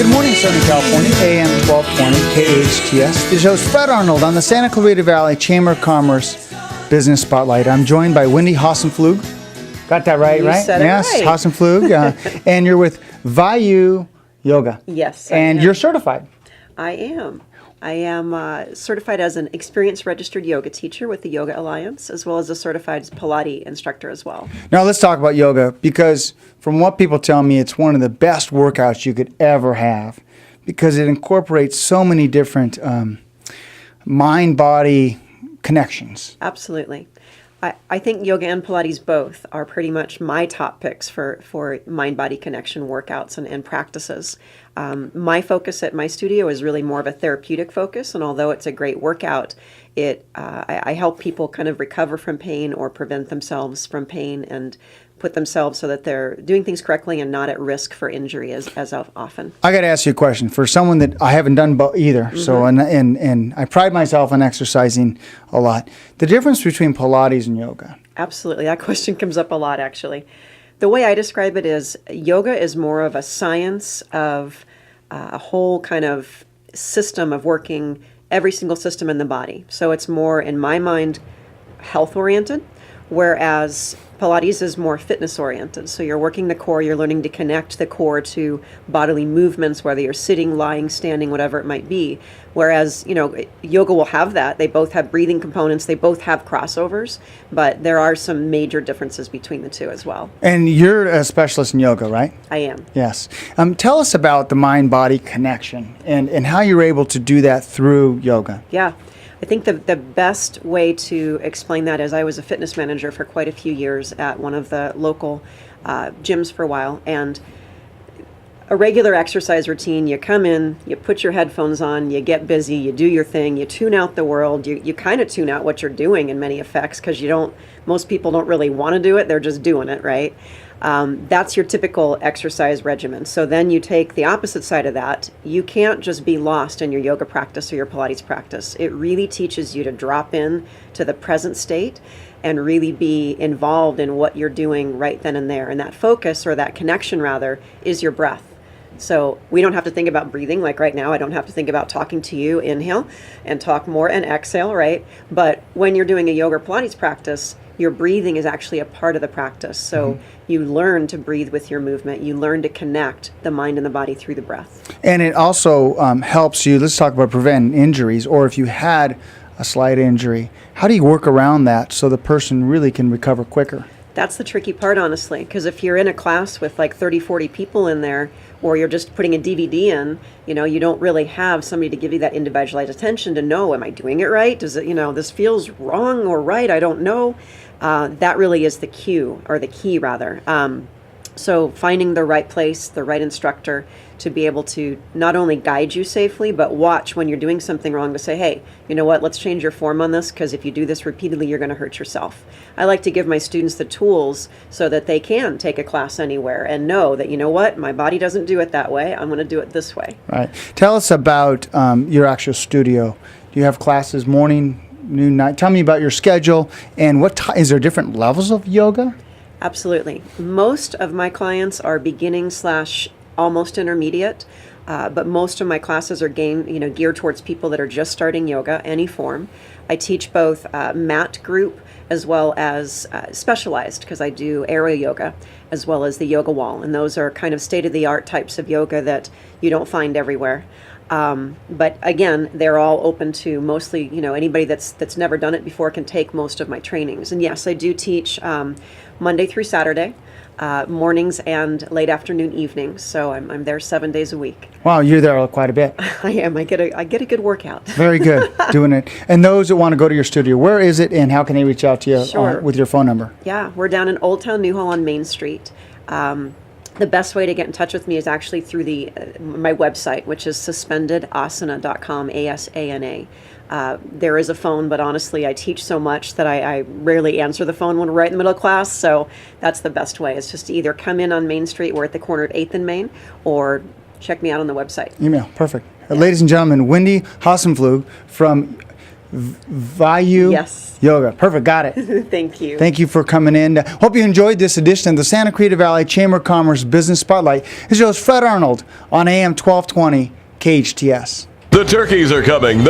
Good morning, Southern California, AM 1220, KHTS. This is host Fred Arnold on the Santa Clarita Valley Chamber of Commerce Business Spotlight. I'm joined by Wendy Hassenpflug. Got that right, right? Said yes, it right. Hassenpflug. And you're with Vayu Yoga. Yes, I And am. you're certified. I am. I am certified as an experienced registered yoga teacher with the Yoga Alliance, as well as a certified Pilates instructor as well. Now let's talk about yoga, because from what people tell me, it's one of the best workouts you could ever have, because it incorporates so many different mind-body connections. Absolutely. I think yoga and Pilates both are pretty much my top picks for mind-body connection workouts and practices. My focus at my studio is really more of a therapeutic focus, and although it's a great workout, I help people kind of recover from pain or prevent themselves from pain and put themselves so that they're doing things correctly and not at risk for injury as often. I got to ask you a question. For someone that I haven't done either, Mm-hmm. so and I pride myself on exercising a lot. The difference between Pilates and yoga. Absolutely. That question comes up a lot, actually. The way I describe it is yoga is more of a science of a whole kind of system of working every single system in the body. So it's more, in my mind, health-oriented, whereas Pilates is more fitness-oriented. So you're working the core, you're learning to connect the core to bodily movements, whether you're sitting, lying, standing, whatever it might be. Whereas, yoga will have that. They both have breathing components, they both have crossovers, but there are some major differences between the two as well. And you're a specialist in yoga, right? I am. Yes. Tell us about the mind-body connection and how you're able to do that through yoga. Yeah. I think the best way to explain that is I was a fitness manager for quite a few years at one of the local gyms for a while, and a regular exercise routine, you come in, you put your headphones on, you get busy, you do your thing, you tune out the world, you kind of tune out what you're doing in many effects, because most people don't really want to do it, they're just doing it, right? That's your typical exercise regimen. So then you take the opposite side of that. You can't just be lost in your yoga practice or your Pilates practice. It really teaches you to drop in to the present state and really be involved in what you're doing right then and there. And that focus, or that connection rather, is your breath. So we don't have to think about breathing, like right now. I don't have to think about talking to you, inhale, and talk more, and exhale, right? But when you're doing a yoga or Pilates practice, your breathing is actually a part of the practice. So you learn to breathe with your movement. You learn to connect the mind and the body through the breath. And it also helps you, let's talk about preventing injuries, or if you had a slight injury, how do you work around that so the person really can recover quicker? That's the tricky part, honestly, because if you're in a class with like 30, 40 people in there, or you're just putting a DVD in, you don't really have somebody to give you that individualized attention to know, am I doing it right? Does it, this feels wrong or right? I don't know. That really is the cue, or the key rather. So finding the right place, the right instructor to be able to not only guide you safely, but watch when you're doing something wrong to say, hey, you know what, let's change your form on this, because if you do this repeatedly, you're going to hurt yourself. I like to give my students the tools so that they can take a class anywhere and know that, you know what, my body doesn't do it that way. I'm going to do it this way. Right. Tell us about your actual studio. Do you have classes morning, noon, night? Tell me about your schedule, and is there different levels of yoga? Absolutely. Most of my clients are beginning / almost intermediate, but most of my classes are geared towards people that are just starting yoga, any form. I teach both mat group as well as specialized, because I do aerial yoga as well as the yoga wall, and those are kind of state-of-the-art types of yoga that you don't find everywhere. But again, they're all open to mostly, anybody that's never done it before can take most of my trainings. And yes, I do teach Monday through Saturday, mornings and late afternoon, evenings. So I'm there 7 days a week. Wow, you're there quite a bit. I am. I get a good workout. Very good, doing it. And those that want to go to your studio, where is it, and how can they reach out to you Sure. with your phone number? Yeah, we're down in Old Town Newhall on Main Street. The best way to get in touch with me is actually through my website, which is suspendedasana.com, ASANA. There is a phone, but honestly, I teach so much that I rarely answer the phone when we're right in the middle of class, so that's the best way. It's just to either come in on Main Street, we're at the corner of 8th and Main, or check me out on the website. Email, perfect. Ladies and gentlemen, Wendy Hassenpflug from Vayu Yes. Yoga. Perfect, got it. Thank you. Thank you for coming in. Hope you enjoyed this edition of the Santa Clarita Valley Chamber of Commerce Business Spotlight. This is your host, Fred Arnold, on AM 1220 KHTS. The turkeys are coming. The